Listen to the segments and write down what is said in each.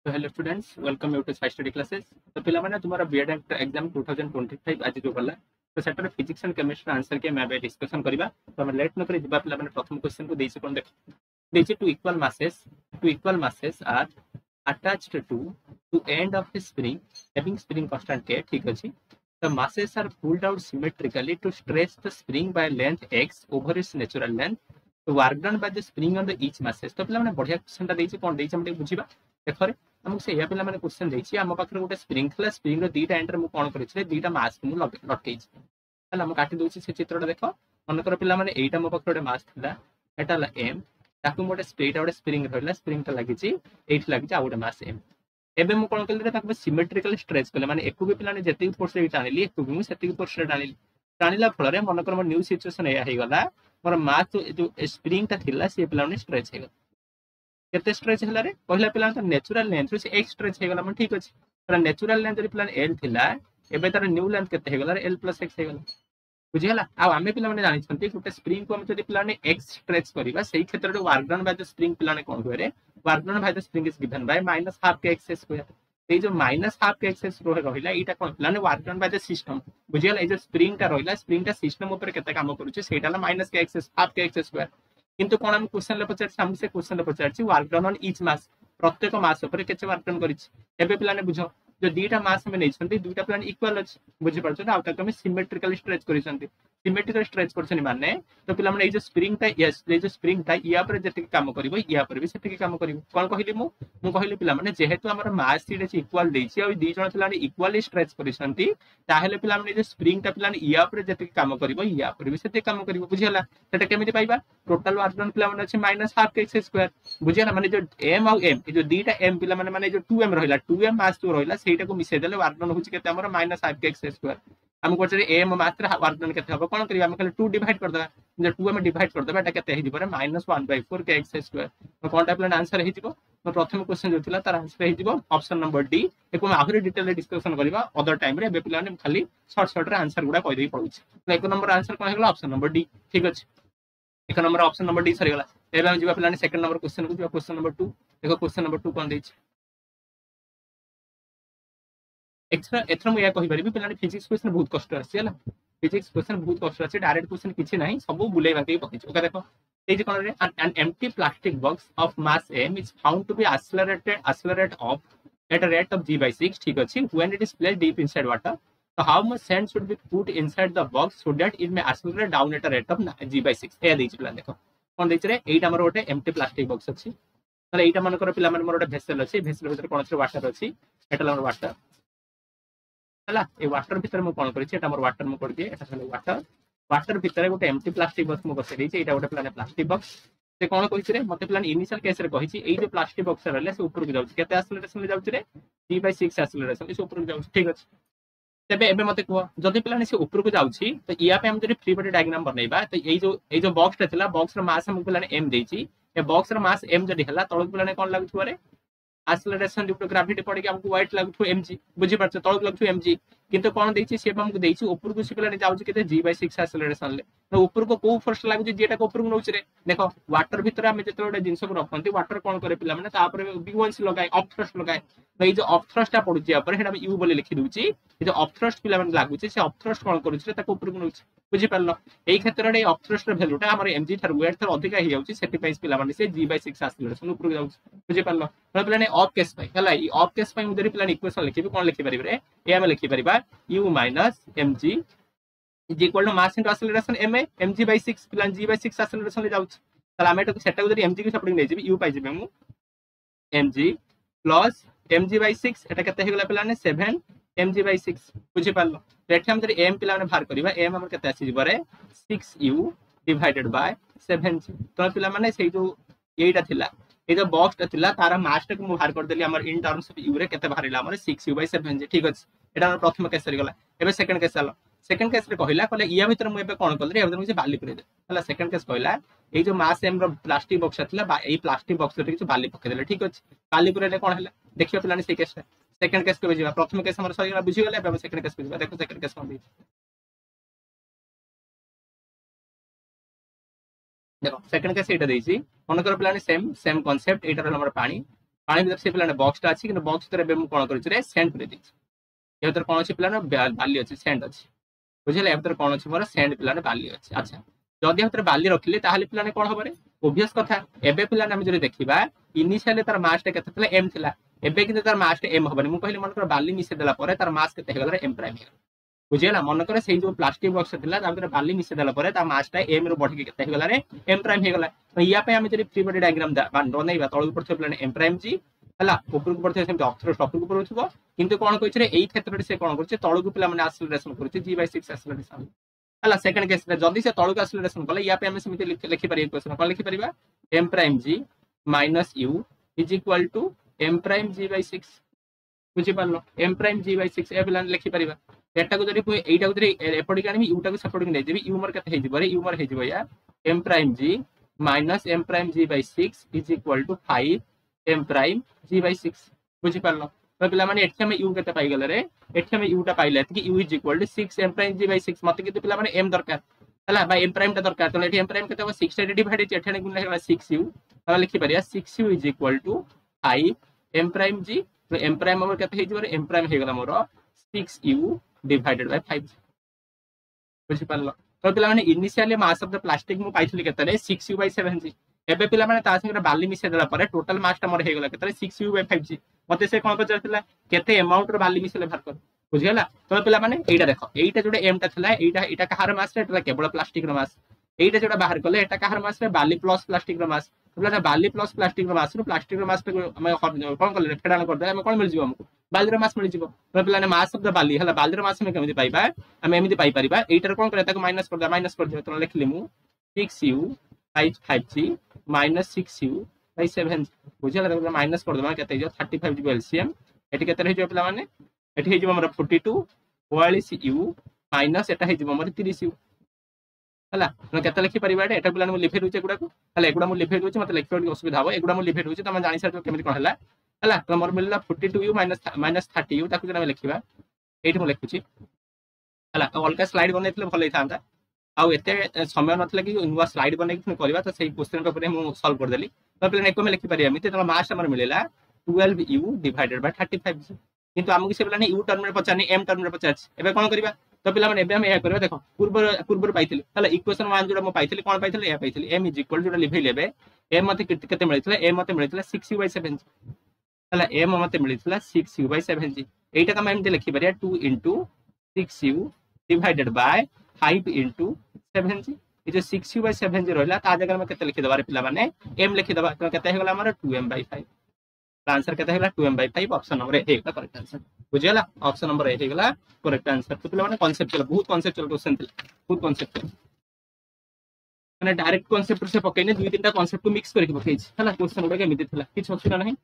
तो hello students, welcome you to spy study classes. तो पिला माने तुम्हारा बीएड एग्जाम 2025 आज जो गला तो सेटर फिजिक्स एंड केमिस्ट्री आंसर के मैं डिस्कशन करबा। तो हम लेट न करी जिबा पिला माने प्रथम क्वेश्चन को देइसे कोन देख two equal masses are attached to end of the spring having spring constant k, ठीक अछि। The masses are pulled out symmetrically to stretch the spring by length x over its natural length. तो work done by the spring on the each masses। तो पिला माने बढ़िया question ता देइछि, कोन देइछि हम टे बुझिबा। देखो रे हमको से या पिला माने क्वेश्चन देइछि, हम पाखरे गोटे स्प्रिंग थला, स्प्रिंग रो दीटा एंड रे मु कोन करिछि, दीटा मास मु लटकेछि। हला हम काटि दोछि से चित्रटा देखो। मन कर पिला माने एटा मो पाखरे गोटे मास थिला, एटा ला m, ताकू गोटे स्प्रेटा गोटे स्प्रिंग रहला, स्प्रिंग ता लागिछि एठी लागिछि आ गोटे मास m। एबे मु कोन कलिरे ताकू सिमेट्रिकल स्ट्रेच कले, माने एकु भी पिला ने जति फोर्स रे टानिली, एकु भी मु सेति फोर्स रे टानिली। टानिला फल रे मन कर मो न्यू सिचुएशन एया हे गला, मोर मास जो स्प्रिंग ता थिला से पिला ने स्ट्रेच हे गला। केते स्ट्रेच हला रे पहिला पिला तो नेचुरल लेंथ रो से x स्ट्रेच हे गला, मन ठीक अछि। तर नेचुरल लेंथ रे पिला l थिला, एबे तार न्यू लेंथ केते हे गला रे l + x हे गला। बुझिगला। आ आमे पिला माने जानि छथि गोटे स्प्रिंग को हम जदि पिला ने x स्ट्रेच करिबा, सेही क्षेत्र रे work done by the spring पिला ने कोन होय रे, work done by the spring is given by -12 kx²। ए जो -12 kx² रहिला एटा कोन पिला ने work done by the system. बुझिगला। ए जो स्प्रिंग ता रहिला, स्प्रिंग ता सिस्टम ऊपर केते काम करूछ सेटा ला -12 kx²। किंतु कोन हम क्वेश्चन ले पचार हम से क्वेश्चन ले पचार वर्क डन ऑन ईच मास, प्रत्येक मास ऊपर केते वर्क डन करिछ। एबे पिला ने बुझो जो दीटा मास में नै छथि, दुटा प्लान इक्वल अछि, बुझि परछ ना। आ ताके हम सिमेट्रिकल स्ट्रेच करिसथि, सिमेट्रिकल स्ट्रेच करछनि माने तो पिला माने ए जो स्प्रिंग ता, यस ए जो स्प्रिंग ता या पर जति काम करिवो, या पर भी सेति काम करिवो। कोन कहिली मु कहिली पिला माने जेहेतु हमर मास सीट अछि इक्वल देछि, आ दी जण पिला ने इक्वली स्ट्रेच करिसथि, ताहेले पिला माने जो स्प्रिंग ता पिला ने या पर जति काम करिवो, या पर भी सेति काम करिवो। बुझियला। सेटा केमिति पाइबा, टोटल वर्क डन पिला माने अछि -12 kx²। बुझियला। माने जो m और m, ए जो दीटा m पिला माने जो 2m रहिला, 2m मास जो रहिला सेटा को मिसे देले वर्क डन होछि केते हमर -5 kx²। हम कोचरे m मात्र वर्क डन केते हबो, कोन करिबा हम खाली 2 डिवाइड कर देबा, जे 2 में डिवाइड कर देबा, एटा केते हि दिबो रे -1/4 kx²। तो कोन टाइप ला आंसर हि दिबो। तो प्रथम क्वेश्चन जो थिला तार आंसर हि दिबो ऑप्शन नंबर डी। एको आहुरी डिटेल डिस्कशन करबा अदर टाइम रे, बे पिला ने खाली शॉर्ट रे आंसर गुडा कहि देई पड़ुछि। तो एक नंबर आंसर कोन हेगला ऑप्शन नंबर डी, ठीक अछि। एक नंबर ऑप्शन नंबर डी सरी गला। एबे हम जिबा पिला ने सेकंड नंबर क्वेश्चन को जिबा, क्वेश्चन नंबर 2 देखो। क्वेश्चन नंबर 2 कोन दैछि, एथरा मु या कहि परिबी पिला ने फिजिक्स क्वेश्चन बहुत कष्ट आसी हला। फिजिक्स क्वेश्चन बहुत कष्ट आसी, डायरेक्ट क्वेश्चन किछि नाही, सब बुलेइ बाके पकिछ। ओके देखो ए जे कोन रे, an empty plastic box of mass m is found to be accelerate off at a rate of g/6, ठीक अछि, when it is placed deep inside water. So how much sand should be put inside the box so that it may accelerate down at a rate of g/6? ए दैछि पिला देखो कोन दैछि रे, एटा हमर ओटे empty plastic box अछि। तले एटा मन कर पिला मन मोर ओटे भेसल अछि, भेसल भीतर कोन अछि वाटर अछि, एटा हमर वाटर हला। ए वाटर भीतर मु कोन करिछि, एटा हमर वाटर मु कर दिए, एटा खाली वाटर। वाटर भीतर गोटे एम्प्टी प्लास्टिक बॉक्स मु बसे दैछि, एटा गोटे प्लान प्लास्टिक बॉक्स। से कोन कहिछि रे, मते प्लान इनिशियल केस रे कहिछि ए जो प्लास्टिक बॉक्स रहले से ऊपर को जाउछि, केते एक्सेलरेशन ले जाउछि रे, g/6 एक्सेलरेशन से ऊपर को जाउछि, ठीक अछि। तेबे एबे मते कहो जदि प्लान से ऊपर को जाउछि, तो या पे हम जदि फ्री बॉडी डायग्राम बनैबा, तो ए जो बॉक्स रे थिला, बॉक्स रो मास हम प्लान m दैछि, ए बॉक्स रो मास m जदि हला, तळक प्लान कोन लागुछि रे, एक्सेलरेशन ड्यू टू ग्रेविटी पड़ के हमको व्हाइट लागु mg, बुझि परछ, तळक लागु mg। किंतु कोन दैछि से हमको दैछि ऊपर को सिपला ने जाउछि केते g/6 एक्सेलरेशन ले। तो ऊपर को को फोर्स लागु जेटा को ऊपर को नउछि रे, देखो वाटर भीतर हम जेते ओडे जिंस को रखंती, वाटर कोन करे पिला माने तापर v1 लगाए, ऑफ थ्रस्ट लगाए। तो ए जो ऑफ थ्रस्ट पडुछि या पर हेडा u बोली लिखि दूछि। ए जो ऑफ थ्रस्ट पिला माने लागुछि, से ऑफ थ्रस्ट कोन करूछि रे, ताको ऊपर को नउछि, बुझि परलो। एई क्षेत्र रे ऑफ थ्रस्ट रे वैल्यूटा हमर mg थर वेट थर अधिका हि जाउछि, सेति पैस पिला माने से g/6 एक्सेलरेशन ऊपर को जाउछि, बुझि परलो। तो पिला ने ऑफ केस पई हला, ई ऑफ केस पई उधर पिला ने इक्वेशन लिखिबे, कोन लिखि परिबे रे, ए हम लिखि परिबा u minus mg is equal to mass into acceleration ma, mg/6 पिला g/6 एक्सेलरेशन ले जाउछि। तला हम एटा सेटा उधर mg के सपोर्टिंग नै जेबी, u पाइ जेबे मु mg प्लस mg/6, एटा केते हे गेला पिला ने 7 mg/6, बुझि पालो। एठे हम जदि m पिला ने भार करबा, m हमर केते आसी जिवरे 6u डिवाइडेड बाय 7g। तो पिला माने सेही जो एटा थिला, ए जो बॉक्स ता थिला, तारा मास को मु भार कर देली, हमर इन टर्म्स ऑफ u रे केते भारिला हमर 6u/7g, ठीक अछि। एटा हमर प्रथम केस सरी गला। एबे सेकंड केस आलो, सेकंड केस रे कहिला कहले इया भीतर मु एबे कोन करले, एबे मुझे बाली पुरे दे हला। सेकंड केस कहिला ए जो मास m रो प्लास्टिक बॉक्स थिला, बा ए प्लास्टिक बॉक्स रे किछ बाली पके देले, ठीक अछि। बाली पुरे ले कोन हला देखियो पिलानी से केस। सेकंड केस को बुझिबा, प्रथम केस हमर सरी गला, बुझि गले। एबे सेकंड केस बुझिबा, देखो सेकंड केस कोन दी, देखो सेकंड केस एटा देइछि। मन कर पिलानी सेम कांसेप्ट, एटा रहल हमर पानी, पानी भीतर से पिलाने बॉक्सटा अच्छी कि बॉक्स भीतर एबे कौन कर सेंड कर दी ये भीतर कौन अच्छी पिलाने बाली अच्छी सेंड अच्छी बुझे या भीतर कौन अच्छी मोर सेंड पिलाने बाली अच्छी अच्छा जदि भीतर बाली रखिले ताहले पिलाने कौन हबरे ओबियस कथा एबे पिलाने हम जदि देखिबा इनिशियली तार मास टा केते थिला m थिला एबे किंतु तार मास टा m हबनी मु कहली मन कर बाली मिसे देला परे तार मास केते हेगला m प्राइम बुझेला मन कर से जो प्लास्टिक बॉक्स थिला ता भीतर बाली मिसे देला परे ता मास टा m रो बढ़ी के केते हेगला रे m प्राइम हेगला तो या पे हम जदि फ्री बॉडी डायग्राम बनैबा तळु पड़थे पिलाने m प्राइम जी हला ऊपर को पड़थे सेम अक्षर टॉपिक ऊपर होथबो किंतु कोन कहै छै एई क्षेत्र से कोन करछ तळु को पिला माने एक्सेलरेशन करछ g/6 एक्सेलरेशन हला सेकंड केस रे जल्दी से तळु को एक्सेलरेशन कले या पे हम समिति लिखि पारि इक्वेशन कोन लिखि परिबा m prime g minus u is equal to m prime g/6 बुझि पारलो m प्राइम g/6 ए पिला लिखि परिबा एटा को जदि एटा को जदि एपडी कानी u टा को सपोर्ट नै देबी u मर कते हे जिवो रे u मर हे जिवो या m prime g minus m prime g/6 is equal to 5 m prime g/6 बुझि पारलो तो पिला माने एठी हम u केते पाई गेले रे एठी हम u टा पाइले कि u is equal to 6 m prime g/6 मते कि पिला माने m दरकार हला बाय m प्राइम टा दरकार तो एठी m प्राइम केते 6 रे डिवाइड एठी गुण हेला 6u तो लिखि परिया 6u is equal to 5 m prime g तो m प्राइम हमर केते हे जिवो रे m प्राइम हे गेला मोर 6u डिवाइडेड बाय 5 बुझि पारलो तो पिला माने initially mass of the plastic मु पाइथली केते रे 6u बाय 7g एबे पिला माने ता संगे बाली मिसे देला परे टोटल मास टा मोर हे गेला केते 6u बाय 5g मते से कोन पचारथिला केते अमाउंट रो बाली मिसेले भार कर बुझियला तो पिला माने एटा देखो एटा जोडे m टा थिला एटा कहार मास रे एटा केवल प्लास्टिक रो मास एटा जोडा बाहर करले एटा कहार मास रे बाली प्लस प्लास्टिक रो मास पिला बाली प्लस प्लास्टिक रो मास रो प्लास्टिक रो मास पे हम कोन करले फेडान कर दे हम कोन मिल जिवो हमको बाली रो मास मिल जिवो तो पिला ने मास ऑफ द बाली हला बाली रो मास में केमिति पाइबा हम एमिति पाई परिबा एटा कोन करे ताको माइनस कर दे तो लिखली मु 6u 5g minus 6u bye 7 बुझला तो माइनस कर दमा केते जो 35 जीव एलसीएम एटी केते हे जो पिला माने एटी हे जो हमर 42 42u माइनस एटा हे जो हमर 30u हला तो केते लिखि परिबा एटा पिला मु लिखि रुचे गुडा को हला एगुडा मु लिखि रुचे मते लिखि पड़ी असुविधा हो एगुडा मु लिखि रुचे तमे जानि सार केमिति कोन हला हला तो हमर मिलला 42u माइनस 30u ताकु जने लिखिबा एठी मु लिखुची हला तो अलका स्लाइड बनेतले भलै थांता आउ एते समय नथले कि नुवा स्लाइड बनै कि करबा तो सही क्वेश्चन के ऊपर हम सॉल्व कर देली तो पिला एको में लिखि पारि एमिते तो मास हमर मिलेला 12u डिवाइडेड बाय 35 किंतु हमकु से पिला ने u टर्म में पचानी m टर्म में पचाच एबे कोन करबा तो पिला माने एबे हम या करबा देखो पूर्व पाइथिले हला इक्वेशन 1 जोडा म पाइथिले कोन पाइथिले या पाइथिले m इज इक्वल जोडा लिखै लेबे m मते केते मिलितला m मते मिलितला 6u बाय 7 हला m मते मिलितला 6u बाय 7 एटा का हम एमते लिखि परिया 2 6u डिवाइडेड बाय 5 7g ये जो 6u बाय 7g रहला ता जगह में केते लिखि दबारे पिला माने m लिखि दबा तो केते हे गला हमर 2m बाय 5 आंसर केते हेला 2m by 5 option number A हेगला करेक्ट आंसर बुझियला ऑप्शन नंबर ए हेगला करेक्ट आंसर तो पिला माने कांसेप्चुअल बहुत कांसेप्चुअल क्वेश्चन थिला बहुत कांसेप्चुअल माने डायरेक्ट कांसेप्ट से पकैने दुई तीनटा कांसेप्ट को मिक्स करके पकै छी हला क्वेश्चन उडा के मिति थिला किछ असुविधा नहीं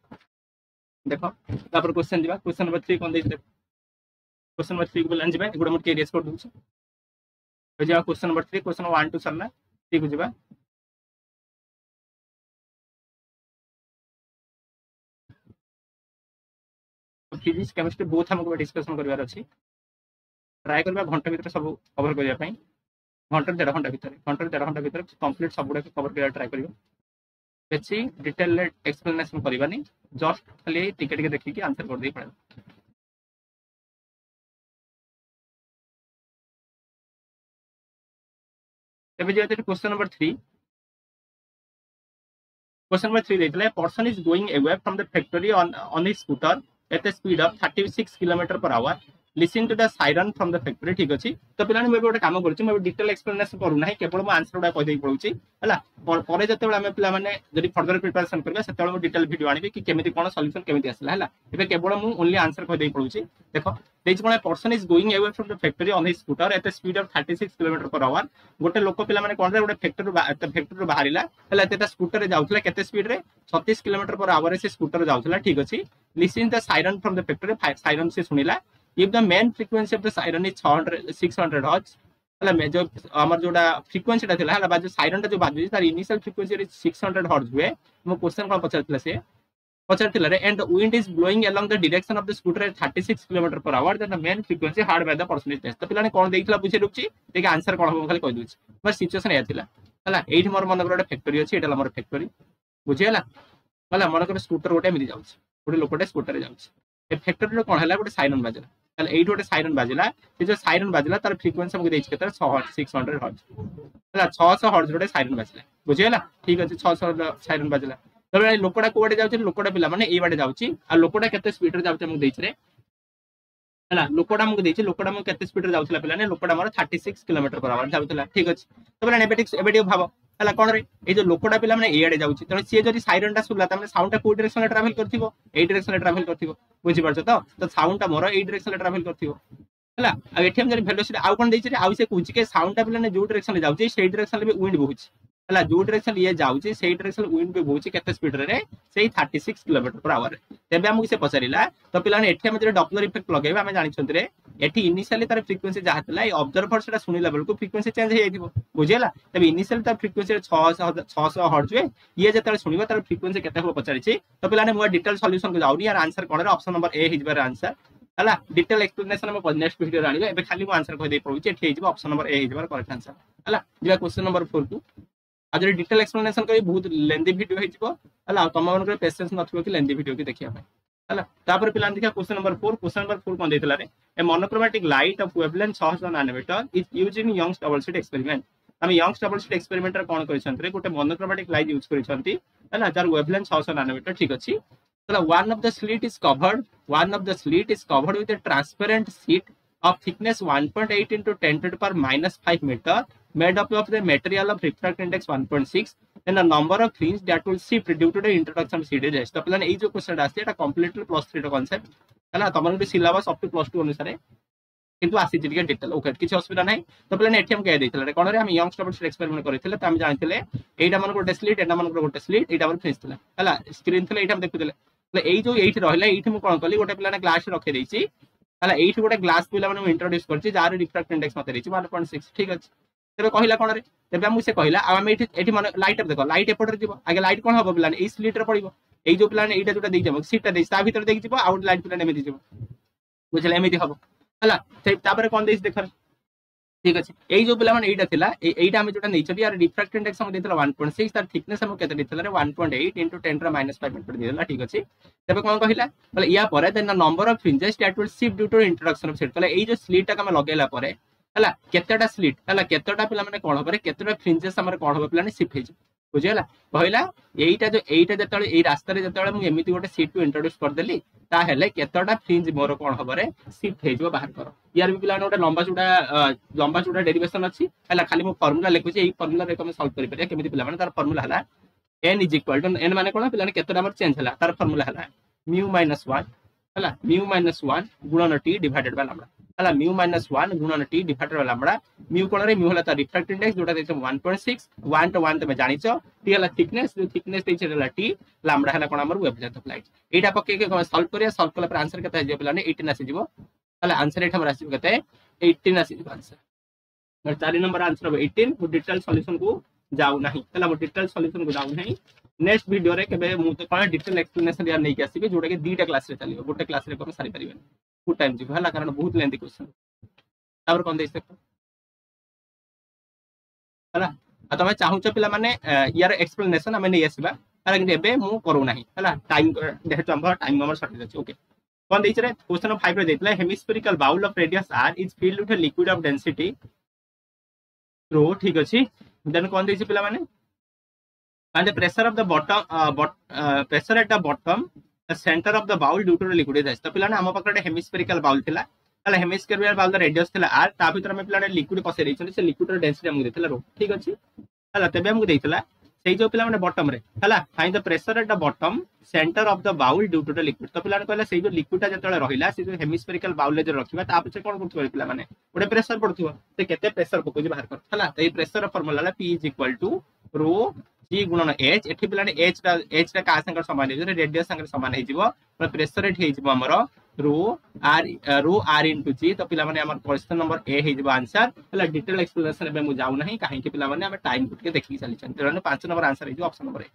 देखो तापर क्वेश्चन दिबा क्वेश्चन नंबर 3 कोन दै देखो क्वेश्चन नंबर 3 को बोलन जिबा एगुडा मोर के रेस कर दूछ हो जा क्वेश्चन नंबर 3 क्वेश्चन 1 2 सरना ठीक हो जिबा फिजिक्स केमिस्ट्री बोथ हमको डिस्कशन करबार अछि ट्राई करबा घंटा भीतर सब कवर करिया पई घंटा 1.5 घंटा भीतर कंप्लीट सब गुडा कवर करिया ट्राई करियो बेसी डिटेल एक्सप्लेनेशन करबानी जस्ट खाली टिके टिके देखि कि आंसर कर दे पड़े तबे जे क्वेश्चन नंबर 3 क्वेश्चन नंबर 3 देतले person is going away from the factory on a scooter at a speed of 36 km/h listen to the siren from the factory ठीक अछि तो पिलाने मैं गोटे काम करछि मैं डिटेल एक्सप्लेनेशन करू नाही केवल मैं आंसर उडा कहि दे पड़ुछि हला परे जते बेला मैं पिला माने जदि फर्दर प्रिपरेशन करबा सेते बेला मैं डिटेल वीडियो आनिबे कि केमिति कोन सॉल्यूशन केमिति आसला हला एबे केवल मैं ओनली आंसर कहि दे पड़ुछि देखो देज कोन person is going away from the factory on his scooter at a speed of 36 km/h गोटे लोक पिला माने कोन रे गोटे फैक्ट्री बाहरिला हला एटा स्कूटर रे जाउथला केते स्पीड रे 36 km/h से स्कूटर जाउथला ठीक अछि listen the siren from the factory siren से सुनिला if the main frequency of the siren is 600 hertz हला में जो हमर जोडा फ्रीक्वेंसी ता थिला हला बाजू साइरन ता जो बाजू तार इनिशियल फ्रीक्वेंसी रे 600 hertz हुए मो क्वेश्चन कोन पचारथिला से पचारथिला रे and wind is blowing along the direction of the scooter at 36 km/h then the main frequency hard by the person is test तो पिलाने कोन देइथिला बुझे रुछि देखि आंसर कोन हम खाली कहि दुछि बस सिचुएशन या थिला हला एठी मोर मन गोटे फैक्टरी अछि एटा हमर फैक्टरी बुझियला ହେଲା ମନେକର ସ୍କୁଟର ଗୋଟେ ଏମିତି ଯାଉଛି ଗୋଟେ ଲୋକଟେ ସ୍କୁଟରରେ ଯାଉଛି ଏ ଫ୍ୟାକ୍ଟରୀରେ କ'ଣ ହେଲା ଗୋଟେ ସାଇରନ୍ ବାଜିଲା ତାହେଲେ ଏଇଠି ଗୋଟେ ସାଇରନ୍ ବାଜିଲା ସେ ଯୋଉ ସାଇରନ୍ ବାଜିଲା ତାର ଫ୍ରିକ୍ୱେନ୍ସି ଆମକୁ ଦେଇଛି କେତେ 600 ହର୍ଟ୍ଜ ହେଲା 600 ହର୍ଟ୍ଜ ଗୋଟେ ସାଇରନ୍ ବାଜିଲା ବୁଝିଗଲା ଠିକ ଅଛି 600 ସାଇରନ୍ ବାଜିଲା ତାପରେ ଲୋକଟା କୋଉଟେ ଯାଉଛି ଲୋକଟା ପିଲାମାନେ ଏଇ ବାଟେ ଯାଉଛି ଆଉ ଲୋକଟା କେତେ ସ୍ପିଡରେ ଯାଉଛି ଆମକୁ ଦେଇଛି ରେ ହେଲା ଲୋକଟା ଆମକୁ ଦେଇଛି ଲୋକଟା ଆମକୁ କେତେ ସ୍ପିଡରେ ଯାଉଥିଲା ପିଲାମାନେ ଲୋକଟା ଆମର 36 କିଲୋମିଟର पर आवर ଯାଉଥିଲା ଠିକ ଅଛି ତାପରେ ଏବେ ଟିକେ ଭାବ ହେଲା କ'ଣ ରେ ଏଇ ଯୋଉ ଲୋକଟା ପିଲାମାନେ ଏଇଆଡେ ଯାଉଛି ତେଣୁ ସିଏ ଯଦି ସାଇରନ୍ ଟା ଶୁଣିଲା ତାମାନେ ସାଉଣ୍ଡ ଟା କୋଉ ଡିରେକ୍ସନରେ ଟ୍ରାଭେଲ କରିଥିବ ଏଇ ଡିରେକ୍ସନରେ ଟ୍ରାଭେଲ କରିଥିବ ବୁଝିପାରୁଛ ତ ସାଉଣ୍ଡ ଟା ମୋର ଏଇ ଡିରେକ୍ସନରେ ଟ୍ରାଭେଲ କରିଥିବ ହେଲା ଆଉ ଏଠି ଆମେ ଯଦି ଭେଲୋସିଟି ଆଉ କ'ଣ ଦେଇଛି ଆଉ ସେ କହୁଛି କି ସାଉଣ୍ଡ ଟା ପିଲାମାନେ ଯୋଉ ଡିରେକ୍ସନରେ ଯାଉଛି ସେଇ ଡିରେକ୍ସନରେ ବି ୱିଣ୍ଡ ବହୁଛି ହେଲା ଯୋଉ ଡିରେକ୍ସନ ଇଏ ଯାଉଛି ସେଇ ଡିରେକ୍ସନ ୱିଣ୍ଡ ବି ବହୁଛି କେତେ ସ୍ପିଡରେ ସେଇ 36 କିଲୋମିଟର पर आवर ତେବେ ଆମକୁ ସେ ପଚାରିଲା ତ ପିଲାମାନେ ଏଠି ଆମେ ଯଦି ଡପଲର ଇଫେକ୍ଟ ଲଗେଇବା ଆମେ ଜାଣିଛନ୍ତି ରେ ଏଠି ଇନିशियली ତାର ଫ୍ରିକ୍ୱେନ୍ସି ଯାହା ଥିଲା এই ଅବଜର୍ଭର ସେଟା ଶୁଣିଲା ବେଳକୁ ଫ୍ରିକ୍ୱେନ୍ସି ଚେଞ୍ଜ ହେଇଯାଇଥିବ ବୁଝିଲା ତେବେ ଇନିशियली ତାର ଫ୍ରିକ୍ୱେନ୍ସି 600 ହର୍ଟ୍ଜ ହୁଏ ଇଏ ଯେତେବେଳେ ଶୁଣିବ ତାର ଫ୍ରିକ୍ୱେନ୍ସି କେତେ ହେବ ପଚାରିଛି ତ ପିଲାମାନେ ମୁଁ ଡିଟେଲ ସଲ୍ୟୁସନ କୁ ଯାଉନି यार आंसर कोन रे ऑप्शन नंबर ए हिजबार आंसर हला डिटेल एक्सप्लेनेशन हम नेक्स्ट वीडियो रे आनिबे एबे खाली मु आंसर कहि दे पड़ुची एठी हिजबो ऑप्शन नंबर ए हिजबार करेक्ट आंसर हला जिबा क्वेश्चन नंबर 4 को आज डिटेल एक्सप्लेनेशन करी बहुत लेंथी वीडियो हेजिबो हला तम मन के पेशेंस नथिबो कि लेंथी वीडियो की देखिया भाई हला तापर पिलान देखिया क्वेश्चन नंबर 4 कोन देथिला रे a monochromatic light of wavelength 600 nanometre is used in Young's double slit experiment हम यंग्स डबल स्लिट एक्सपेरिमेंट रे कोन करिसंत रे गोटे मोनोक्रोमैटिक लाइट यूज करिसंती हला जार वेवलेंथ 600 नैनोमीटर ठीक अछि हला one of the slit is covered with a transparent sheet of thickness 1.8 into 10 to the power -5 meter made up of the material of refractive index 1.6 and the number of fringes that will shift due to the introduction of CD rest तो पिलाने ए जो question आसी एटा completely +3 रो concept हला तमन के syllabus up to +2 अनुसार किंतु आसी जिके डिटेल ओके किछ असुविधा नै तो पिलाने एठी हम कह दैथिला रे कोन रे हम यंग स्टबल स्लिट एक्सपेरिमेंट करिथिले त हम जानिथिले एटा मन गोटे स्लिट एटा मन गोटे स्लिट एटा मन फ्रिंज थिला हला स्क्रीन थिले एटा हम देखुथिले এই जो এইଠି ରହିଲା এইଠି ମୁଁ କଣ କଲି ଗୋଟେ ପିଲାने ଗ୍ଲାस ରଖି ଦେଇଛି ହେଲା এইଠି ଗୋଟେ ଗ୍ଲାସ ପିଲା ମାନେ ମୁଁ इंट्रोड्यूस करछि जार रिफ्रैक्टिव इंडेक्स मते ଦେଇଛି 1.6 ठीक अछि तेबे कहिला कोन रे तेबे हम से कहिला आ हम एठी माने लाइट देखो लाइट एपटर जीवो आगे लाइट कोन हबो पिलाने এই स्लिट रे पड़िबो এই जो पिलाने এইটা जोटा देइ जाबो सीट ता देइ ता भीतर देखि जीवो आउट लाइट पिलाने एमिति जीवो बुझले एमिति हबो हला तापर कोन देइछ देखर ठीक अछि এই जो पिला माने এইটা थिला এইটা हम जोटा नै छथि यार रिफ्रैक्टिव इंडेक्स हम देइतला 1.6 तार थिकनेस हम केते देइतला रे 1.8 into 10 रा -5 मीटर देइला ठीक अछि तबे कोन कहिला बोले या परे then number of fringes that will shift due to introduction of sheet बोले এই जो स्लिट टा हम लगेला परे हला केतेटा स्लिट हला केतेटा पिला माने कोन होबरे केतेटा फ्रिंजेस हमर कोन होबे पिला ने शिफ्ट हे बुझिला कहला এইটা যেতळे এই রাস্তা রে যেতळे मु एमिति गोटे सीट को इंट्रोड्यूस कर देली ता हेले केतटा फ्रिंज मोर कोन होबरे शिफ्ट हे जो बाहर कर यार भी पिला गोटे लंबा चूड़ा डेरिवेशन अछि हला खाली मु फार्मूला लिखुची एई फार्मूला रे हम सॉल्व करि परिया केमिति पिला माने तार फार्मूला हला n = n माने कोन पिला ने केतटा हमर चेंज हला तार फार्मूला हला μ - 1 हला μ - 1 गुणन t डिवाइडेड बाय लैम्डा हला μ - 1 गुणन t divided by lambda mu कोन रे म्यू हला तार रिफ्रैक्टिव इंडेक्स जोटा देते 1.6 1 to 1 तमे जानिचो t हला थिकनेस जो थिकनेस देछ हला t लैम्डा हला कोन हमर वेवलेंथ ऑफ लाइट एटा पके के सॉल्व करिया सॉल्व कला पर आंसर केता जे पिला ने 18 आसी जीवो हला आंसर एठा रासी केते 18 आसी जीवो आंसर और 4 नंबर आंसर हो 18 वो डिटेल सॉल्यूशन को जाऊ नहीं हला वो डिटेल सॉल्यूशन को जाऊ नहीं नेक्स्ट वीडियो रे केबे मु तो कोन डिटेल एक्सप्लेनेशन यार नै के आसीबे जोटा के दुईटा क्लास रे चलिबो गोटे क्लास रे कोन सारी परिबे फुल टाइम जीवो हला कारण बहुत लेंथी क्वेश्चन तापर कोन देइछ हला आ तमे चाहूछ पिला माने यार एक्सप्लेनेशन हमें नै आसीबा हला कि एबे मु करू नाही हला टाइम जेहेतु हमर टाइम हमर शॉर्टेज अछि ओके कोन देइछ रे क्वेश्चन 5 रे देतला hemispherical bowl of radius r is filled with a liquid of density rho ठीक अछि देन कोन देइछ पिला माने and the pressure of the pressure at the bottom the center of the bowl due to the liquid is तो पिलाने हम पकड़े hemispherical bowl थिला हला हेमिस्फेरिकल बाउल रेडियस थिला r ता भीतर हम पिलाने लिक्विड पसे दैछन से लिक्विड रो डेंसिटी हमकु देथिला रो ठीक अछि हला तबे हमकु देथिला सेई जो पिला माने बॉटम रे हला find the pressure at the bottom centre of the bowl due to the liquid तो पिलाने कहला सेई जो लिक्विड जतळे रहिला से जो हेमिस्फेरिकल बाउल ले जे रखिबा ता पछे कोन करथु पिला माने ओडे प्रेशर पड़थुवा से केते प्रेशर पकोजी बाहर कर हला त ए प्रेशर फार्मूला ला p = रो g गुणन h एठी पिलाने h टा का संग समान हे जे रेडियस संग समान हे जिवो पर प्रेशर एठी हे जिवो हमरो रो r into g तो पिला माने हमर क्वेश्चन नंबर ए हे जिवो आंसर हला डिटेल एक्सप्लेनेशन एबे मु जाउ नहीं काहे कि पिला माने हम टाइम पुट के देखि चली छन तेरने 5 नंबर आंसर हे जिवो ऑप्शन नंबर ए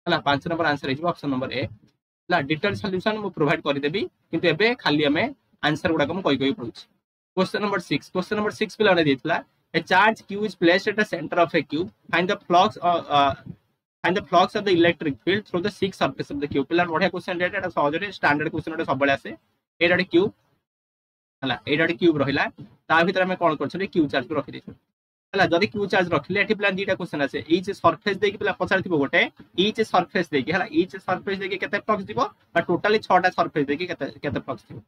हला 5 नंबर आंसर हे जिवो ऑप्शन नंबर ए हला डिटेल सॉल्यूशन मु प्रोवाइड करि देबी किंतु एबे खाली हमें आंसर गुडा को कोइ पडुछ क्वेश्चन नंबर 6 पिला ने देतला a charge q is placed at the center of a cube find the find the flux of the electric field through the six surface of the cube पिला बढ़िया क्वेश्चन एटा सहजरे standard question एटा सबले आसे एटा cube हला एटा cube रहिला ता भीतर हम कोन करछले Q charge को रखि देछु हला जदी क्यू चार्ज रखिले एठी पिला दीटा क्वेश्चन आसे ईच सरफेस देकी पिला पछारथिबो गोटे ईच सरफेस देकी हला ईच सरफेस देकी केते फ्लक्स दिबो बा टोटली 6 टा सरफेस देकी केते केते फ्लक्स दिबो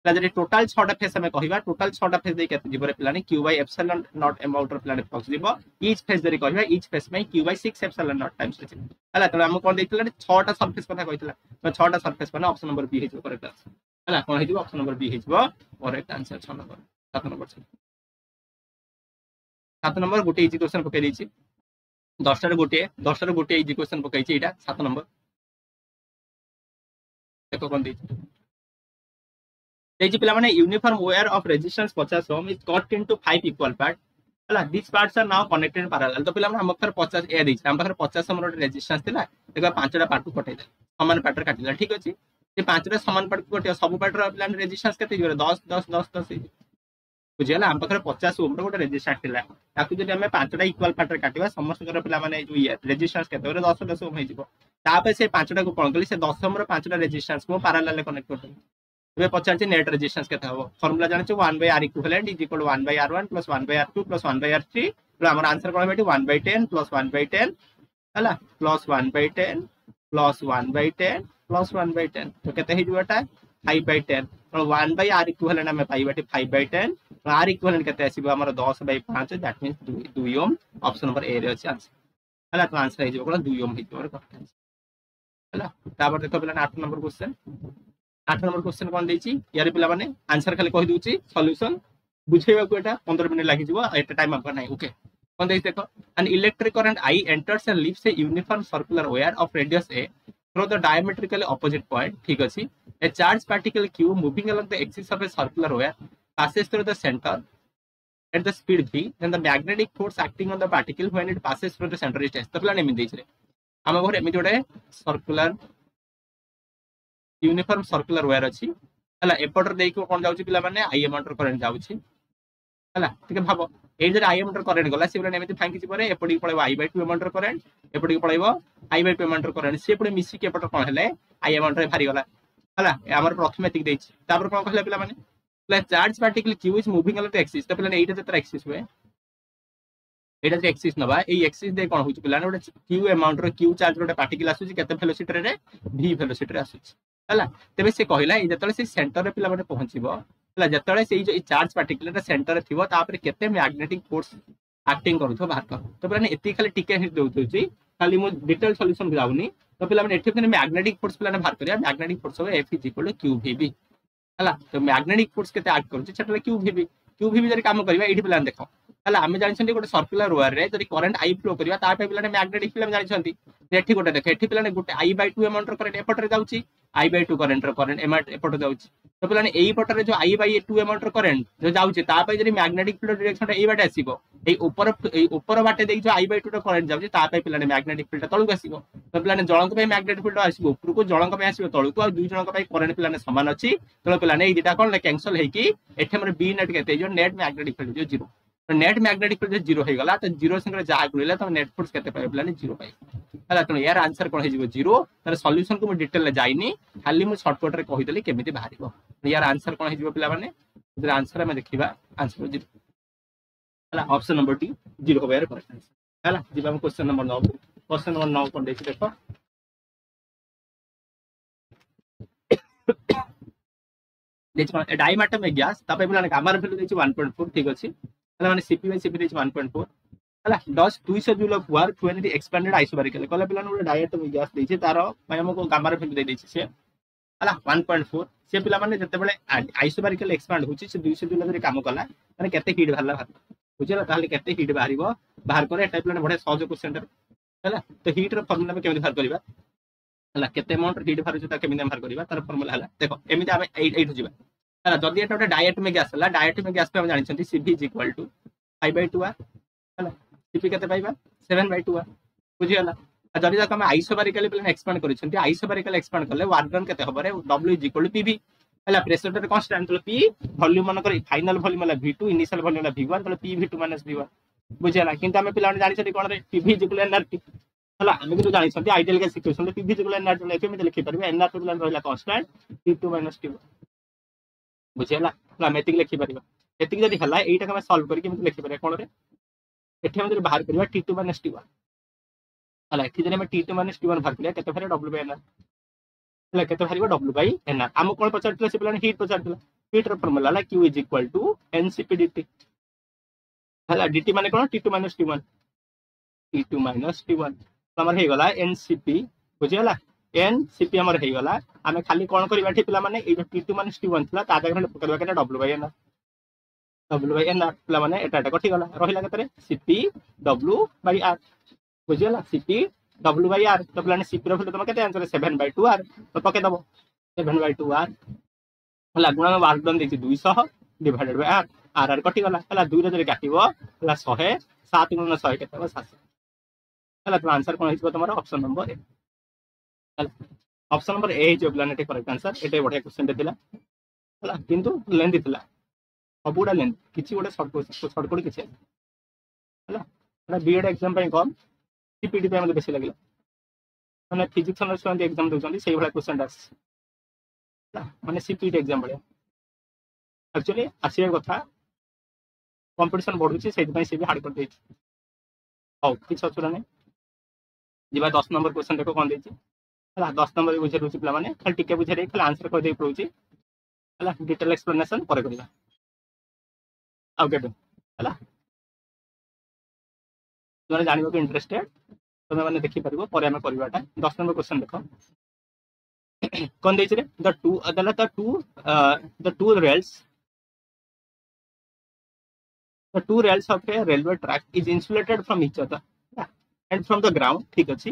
जदि टोटल 6 टा फेस हमें कहिबा टोटल 6 टा फेस देकी केते दिबो रे पिलानी q by epsilon nought amount रे पिलानी फ्लक्स दिबो ईच फेस जरी कहिबा ईच फेस में q by 6 epsilon nought times रे हला त हम कोन देथिला 6 टा सरफेस कथा कहितला तो 6 टा सरफेस माने ऑप्शन नंबर बी हेजो करेक्ट आंसर हला कोन हेजो ऑप्शन नंबर बी हेजो correct answer 6 number 7 number 7 number गोटे इजी क्वेश्चन पकई देछि 10 टा गोटे इजी क्वेश्चन पकई छि एटा 7 नंबर देखो कोन देछि पिला माने uniform wire of resistance 50 ohm is cut into 5 equal part हला this parts are now connected in parallel तो पिला माने हम पर 50 ए देछि हम पर 50 ओम रो रेजिस्टेंस थिला देखो 5 टा पार्ट को कटै दे समान पार्ट काटिला ठीक अछि से 5 टा समान पार्ट को कटियो सब पार्ट रो पिला रेजिस्टेंस केते दियो 10 10 10 10 बुझियला हम पाखरे 50 ओम रो गोटे रेजिस्टेंस थिला ताकू जदि हम 5 टा इक्वल पार्ट रे काटिबा समस्त कर पिला माने जो ये रेजिस्टेंस केते रे 10 10 ओम हे जिवो तापे से 5 टा को कोन कली से 10 ओम रो 5 टा रेजिस्टेंस को पैरेलल कनेक्ट करते वे पचार नेट रेजिस्टेंस केते हबो फार्मूला जानि 1 by r equivalent is equal 1 by r1 plus 1 by r2 plus 1 by r3 तो हमर आंसर कोन बेटी 1 बाय 10 प्लस 1 बाय 10 हला plus 1 by 10 plus 1 by 10 plus 1 by 10 तो केते हे दिबटा 5 बाय 10 तो 1 बाय r इक्विवेलेंट हम पाई बेटी 5 बाय 10 तो r इक्विवेलेंट केते आसीबो हमर 10 by 5 that means 2 ohm option number A रे अछि आंसर हला तो आंसर हे जिवो 2 ओम हे जिवो करेक्ट आंसर हला तापर देखो पिला 8 नंबर क्वेश्चन 8 नंबर क्वेश्चन कोन देछि यार पिला माने आंसर खाली कहि दूची सॉल्यूशन बुझेबा को एटा 15 मिनिट लागि जिवो एटा टाइम आपका नाही ओके कोन देछि देखो an electric current I enters and leaves a uniform circular wire of radius a through the diametrically opposite point ठीक अछि a charged particle q moving along the axis of a circular wire passes through the center at the speed v then the magnetic force acting on the particle when it passes through the center is s तो पिला नेमि देछि रे हम घर एमि जोडे circular uniform circular wire अछि हला एपटर देइको कोन जाउछि पिला माने आई एमटर करंट जाउछि हला ठीक भाबो ए जे आई एमटर करंट गला से पिला एमिति फांकी छि परे एपडी पळेबो आई बाय 2 एमटर करंट एपडी पळेबो आई बाय 2 एमटर करंट से पुरे मिसी के एपटर कोन हेले आई एमटर भारी गला हला हमर प्रथम एतिक देछि तापर कोन कहले पिला माने plus charge particle Q is moving along the axis तो पिला एटा जतर एक्सिस हुए एटा जे एक्सिस नबा ए एक्सिस दे कोन होछि पिला ने क्यू अमाउंट रो क्यू चार्ज रो पार्टिकल आसुछि केते वेलोसिटी रे v वेलोसिटी रे आसुछि हला तबे से कहला ए जतले से सेंटर रे पिला माने पहुंचीबो हला जतले से जो चार्ज पार्टिकल रे सेंटर रे थिबो तापर केते मैग्नेटिक फोर्स एक्टिंग करूथो बाहर कर तो पिला ने एति खाली टिके हिट दोउछि खाली मो डिटेल सॉल्यूशन जाउनी तो पिला माने एठी ने मैग्नेटिक फोर्स पिला ने बाहर करिया मैग्नेटिक फोर्स हो F = qvb हला तो मैग्नेटिक फोर्स केते एक्ट करूछि सेटले qvb जरी काम करबा एठी पिला देखो हला हम जानि छथि गोटे सर्कुलर वायर रे जदी करंट I फ्लो करबा ता पे पिला ने मैग्नेटिक फील्ड हम जानि छथि एठी गोटे देख एठी पिला ने गोटे I बाय 2 अमाउंट रो करंट एपट रे जाउछि I बाय 2 करंट रो करंट एमाउंट एपट जाउछि तो पिला ने एई पट रे जो I बाय 2 अमाउंट रो करंट जो जाउछि ता पे जदी मैग्नेटिक फील्ड डायरेक्शन एई बाटे आसीबो एई ऊपर बाटे देख जो I बाय 2 रो करंट जाउछि ता पे पिला ने मैग्नेटिक फील्ड तळुक आसीबो तो पिला ने जळंक पे मैग्नेटिक फील्ड आसीबो ऊपर को जळंक पे आसीबो तळुक आ दुई जणक पे करंट पिला ने समान अछि तो पिला ने एई दिटा कोन कैंसल हे कि एठी हमर बी नेट केते जो नेट मैग्नेटिक फील्ड जो 0 तो नेट मैग्नेटिक फील्ड 0 हे गला तो 0 संगे जा गुलिला तो नेट फोर्स केते पाइ पिला ने 0 पाइ हला तो यार आंसर कोन हे जिवो 0 तर सॉल्यूशन को मैं डिटेल ले जाइनी खाली मु शॉर्टकट रे कहि देली केमिति बाहरिबो यार आंसर कोन हे जिवो पिला माने जरा आंसर में देखिबा आंसर 0 हला ऑप्शन नंबर डी 0 होबे यार करेक्ट आंसर हला जिबा हम क्वेश्चन नंबर 9 कोन देखि देखो देखो डाइम एटम में गैस तापे पिला ने गामा रे वैल्यू देछि 1.4 ठीक अछि हला माने Cp बाय Cp देछि 1.4 हला does 200 joule of work when it expanded isobarically कहला पिला ने डायरेक्ट में गैस देछि तारो माने हमको गामा रे वैल्यू दे देछि से हला 1.4 से पिला माने जते बेले आइसोबारिकल एक्सपेंड होछि से 200 जूल रे काम कला माने केते हीट बाहरला बुझला ताले केते हीट बाहरिबो बाहर करे टाइप पिला ने बडे सहज क्वेश्चन हला तो हीट रो फार्मूला में केमिति बाहर करबा हला केते अमाउंट हीट बाहर जता केमिति बाहर करबा तार फार्मूला हला देखो एमिति हम 8 जिबा हला जदी एटा डायरेक्ट में गैस हला डायरेक्ट में गैस पे हम जानि छथि Cv = 5/2 हला Cp केते पाइबा 7/2 बुझियला जदी तक हम आइसोबारिकल प्लेन एक्सपेंड करि छथि आइसोबारिकल एक्सपेंड करले वर्क डन केते हबरे W = Pv हला प्रेशर रे कांस्टेंट तो P वॉल्यूम मन कर फाइनल वॉल्यूम हला V2 इनिशियल वॉल्यूम हला V1 तो Pv2 - V1 बुझियला किंतु हम पिलाने जानि छथि कोन रे Pv = nRT हला आमे जो जानि छथि आइडियल केस सिचुएशन रे फिजिकल एनर्जी ने केमिति लिखि परबे एनआर इक्विवेलेंट रहला कांस्टेंट T2 - T1 बुझियला हला मेटिक लिखि परबा एतिक जदि हला एटा के हम सॉल्व करि केमिति लिखि परबा कोन रे एठी हम जदि बाहर करबा T2 - T1 हला एठी जदि हम T2 - T1 बाहर करिया केते फेरे W/nr हला केते फेरे W/nr हम कोन पचारतिला से प्लान हीट पचारतिला हीट रो फार्मूला हला Q = Ncp dt हला dt माने कोन T2 - T1 T2 - T1 तो हमर हे गला Ncp बुझियला Ncp हमर हे गला हमें खाली कोन करबा ठी पिला माने ए जो T2 - T1 थला ता जगह करबा केटा W/nr W/nr पिला माने एटा एटा कठी गला रहिला केतरे Cp W/r बुझियला Cp W/r तो पिला ने Cp रो फिर तुम केते आंसर 7/2r तो पके दबो 7/2r हला गुणा में वर्क डन देछि 200 डिवाइडेड बाय r r कठी गला हला 2 रे काटिबो हला 100 7 × 100 केते 700 हला तो आंसर कोन हिसबो तमरो ऑप्शन नंबर ए हला ऑप्शन नंबर ए जो प्लानेट करेक्ट आंसर एटे बढ़िया क्वेश्चन देतिला हला किंतु लेंथ दितिला सबुडा लेंथ किछि गोटे शॉर्टकट किछि हला हला बीएड एग्जाम पे कम सीपीटी पे हमके बेसी लागला माने फिजिक्स ऑनर्स पे एग्जाम दोछंती सेही वाला क्वेश्चन दास माने सीपीटी एग्जाम बढ़िया एक्चुअली आसिया कथा कंपटीशन बढ़ुची सेहि पई से भी हार्ड कर देछि औ किछ असुरा नै जिबा 10 नंबर क्वेश्चन देखो कोन देछि हला 10 नंबर बुझे रुचि पिला माने खाली टिके बुझे रे खाली आंसर कर दे पड़ुची हला डिटेल एक्सप्लेनेशन पर करिला आउ केटो हला तुमने जानिबो के इंटरेस्टेड तुम माने देखि परबो पर हम करबाटा 10 नंबर क्वेश्चन देखो कोन देछि रे the two rails of a railway track is insulated from each other and from the ground ठीक अछि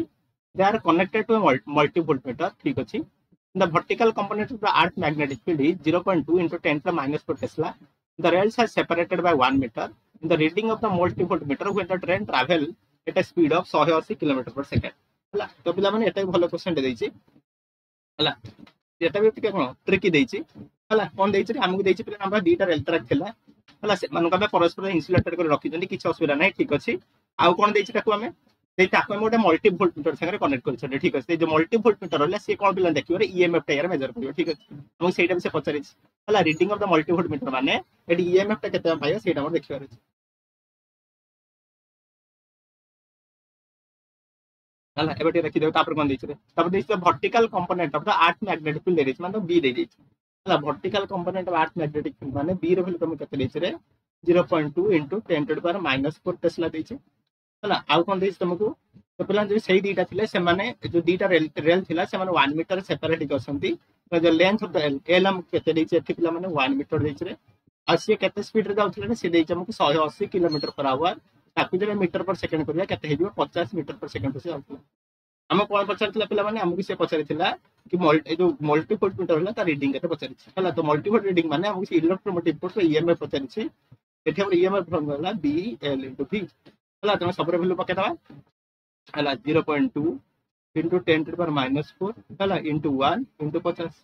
they are connected to a multi-voltmeter ठीक अछि the vertical component of the earth magnetic field is 0.2 into 10 to the minus 4 tesla the rails are separated by 1 meter in the reading of the multi-voltmeter when the train travel at a speed of 180 km/s हला तो पिला माने एटा भलो question दे दैछि हला एटा भी टिके कोन tricky दैछि हला कोन दैछि रे हमकु दैछि पिला नंबर दीटा रेल ट्रैक थिला हला से मानु का परस्पर इंसुलेटेड कर रखि जंदी किछ असुविधा नै ठीक अछि आउ कोन दैछि ताकू हमें देइ ताकू हम गोटे मल्टी वोल्टमीटर संगे कनेक्ट कर छै ठीक अछि जे मल्टी वोल्टमीटर रहले से कोन पिला देखियो रे ईएमएफ टायर मेजर करियो ठीक अछि हम सेटा भी से पचरि हला reading of the multi voltmeter माने एडी ईएमएफ ता केते पाइयो सेटा हम देखियो रे हला एबेटे रखि देउ तापर कोन दैछि रे तापर दैछि vertical component of the earth magnetic field दैछि माने बी दैछि हला vertical component of earth magnetic field माने बी रो वैल्यू तुम केते दैछि रे 0.2 into 10 to the power -4 Tesla दैछि हला आउ कोन दैछि तुमको तो पिला जो सही दीटा थिले से माने जो दीटा रेल थिला से माने 1 मीटर सेपरेट करसंती तो जो लेंथ ऑफ द एल हम केते दैछि एठी पिला माने 1 मीटर दैछि रे आ से केते स्पीड रे जाउथिले से दैछि हमको 180 km/h ताकि जे मीटर पर सेकंड करिया केते हेजियो 50 मीटर पर सेकंड से जाउथिला हम कोन पचारथिला पिला माने हमकु से पचारथिला कि जो मल्टी वोल्टमीटर हला ता रीडिंग केते पचारछि हला तो मल्टी वोल्ट रीडिंग माने हमकु इलेक्ट्रोमोटिव फोर्स ईएमएफ पचारछि एठी हम ईएमएफ फॉर्मूला BL * V हला तमे सबरे वैल्यू पके दबा हला 0.2 into 10 to the power -4 हला into 1 into 50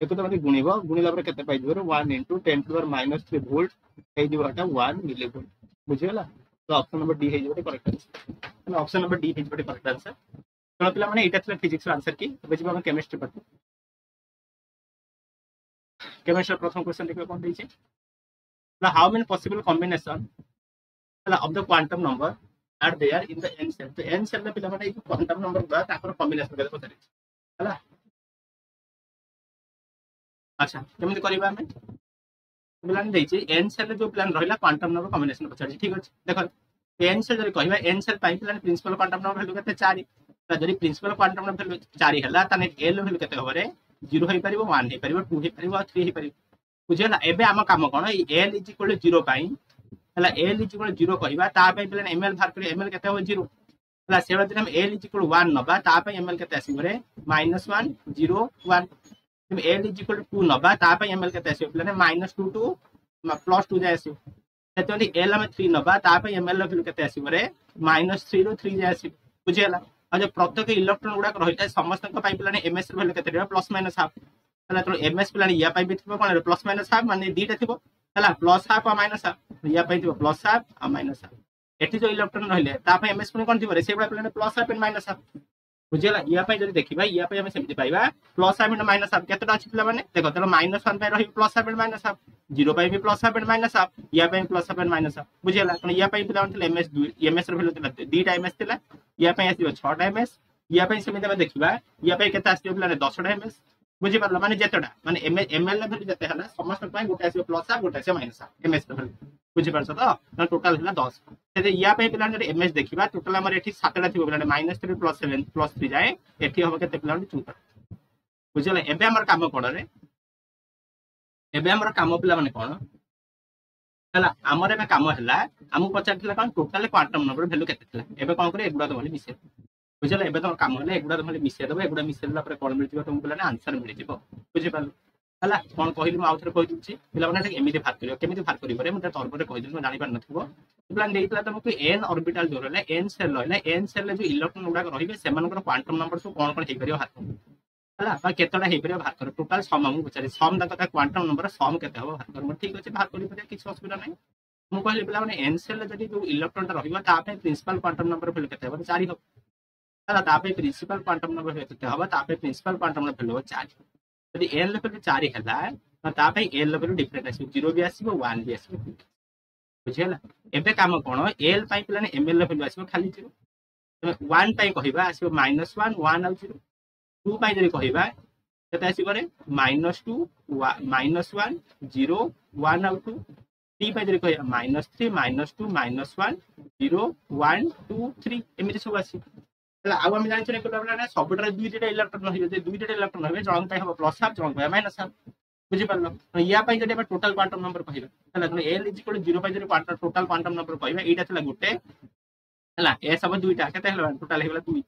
एको तमे गुणिबो गुणिला पर केते पाइ दिबो 1 into 10 to the power -3 volt हे दिबोटा 1 मिलीवोल्ट बुझियला तो ऑप्शन नंबर डी हे दिबोटे करेक्ट आंसर तो ऑप्शन नंबर डी हे दिबोटे करेक्ट आंसर तो पिला माने एटा थला फिजिक्स आंसर की तबे जिबा हम केमिस्ट्री पढ़ते केमिस्ट्री प्रथम क्वेश्चन देखो कोन दै छै now how many possible combination of the quantum number are there in the n cell तो n cell में पिला माने quantum number बा ताकर combination केते पछारि हला अच्छा केमि करबा हमें प्लान दै छै n cell जो प्लान रहला quantum number combination पछारि ठीक अछि देखो n cell जरि कहबा n cell पाइ प्लान प्रिंसिपल quantum number वैल्यू केते 4 त जरि प्रिंसिपल quantum number वैल्यू 4 हला तने l वैल्यू केते होबरे 0 होई परिबो 1 होई परिबो 2 होई परिबो 3 होई परिबो बुझियला एबे आम काम कोन l = 0 पाई हला l = 0 कहबा ता पई प्लान ml भार करे ml केते हो 0 हला सेबा दिन हम l = 1 नबा ता पई ml केते आसी रे -1 0 1 हम l = 2 नबा ता पई ml केते आसी प्लान -2 टू +2 जाय आसी सेतोली l हम 3 नबा ता पई ml वैल्यू केते आसी रे -3 रो 3 जाय आसी बुझियला आ जो प्रत्येक इलेक्ट्रॉन गुडा रहिता समस्त को पाई प्लान ms वैल्यू केते रे +- हला तो ms प्लान या पाई बिथिबो कोन +- हाफ माने दीटा थिबो हला +½ आ -½ या पाई थिबो +½ आ -½ एठी जो इलेक्ट्रॉन रहले ता पे एमएस पुनी कोन थिबो रे से बडा पिलाने plus half and minus half बुझिला या पे जदी देखिबा या पे हम सेमति पाइबा plus half and minus half केतटा अछि पिला माने देखो तलो -1 पे रही plus half and minus half 0 पे भी plus half and minus half या पे plus half and minus half बुझिला तो या पे पिला माने एमएस 2 एमएस रो वैल्यू तिला 2 टा एमएस तिला या पे आसीबो 6 टा एमएस या पे सेमति हम देखिबा या पे केता आसीबो पिला 10 टा एमएस बुझि पारलो माने जेतडा माने एमएल लेवल जते हला समस्त पय गोटे आसीबो प्लस हाफ गोटे आसीबो माइनस हाफ एमएस लेवल बुझि पारछ तो ना टोटल हला 10 से या पे पिला जदी एमएस देखिबा टोटल हमर एठी 7 टा थिबो पिला -3 +7 +3 जाए एठी हम केते पिला 14 बुझिला एबे हमर काम कोन रे एबे हमर काम पिला माने कोन हला हमर एबे काम हला हमु पचारथिला कोन टोटल क्वांटम नंबर वैल्यू केते थिला एबे कोन करे एगुडा तो मिसे बुझिला एबे तो काम हला एगुडा तो मिसे देबो एगुडा मिसेला पर कोन मिल जिवो तुम पिला आंसर मिल जिवो बुझि पारलो हला कोन कहिली म आउथरे कहि दुछि पिला माने एमिति भाग करियो केमिति भाग करियो रे म तोर कहि दिनु जानि पार नथिबो प्लान देइतला तुमको n ऑर्बिटल जोर हला n सेल रहला n सेल जो इलेक्ट्रॉन गुडा रहिबे सेमानकर क्वांटम नंबर सो कोन कोन हे करियो भाग हला बा केतडा हे करियो भाग कर टोटल सम हम बुचारी सम दा क्वांटम नंबर सम केते हो भाग कर म ठीक अछि भाग करि पर किछ असुविधा नै मु कहले पिला माने n सेल जदी जो इलेक्ट्रॉन रहिबा ता पे प्रिंसिपल क्वांटम नंबर वैल्यू केते हो 4 हो हला ता पे प्रिंसिपल क्वांटम नंबर केते हो ता पे प्रिंसिपल क्वांटम नंबर वैल्यू 4 जदी n लेवल 4 हला ता पे n लेवल डिफरेंट आसी 0 भी आसीबो 1 भी आसीबो बुझिला एबे काम कोन l पाई पिलाने ml लेवल आसीबो खाली 0 1 पाई कहिबा आसीबो -1 1 आउ 0 2 पाई जरी कहिबा केते आसीबो रे -2 -1 0 1 आउ 2 3 पाई जरी कहिबा -3 -2 -1 0 1 2 3 एमिति सब आसी हला आउ हम जानि छने कोला ना सबटरे दुईटा इलेक्ट्रॉन रहिबे जे दुईटा इलेक्ट्रॉन रहिबे जण पाई हम प्लस हाफ जण पाई माइनस हाफ बुझि पारलो या पाई जदी टोटल क्वांटम नंबर कहिबा हला तो l = 0 पाई जदी क्वांटम टोटल क्वांटम नंबर कहिबा एटा थला गुटे हला ए सब दुईटा केते हला टोटल हेला 2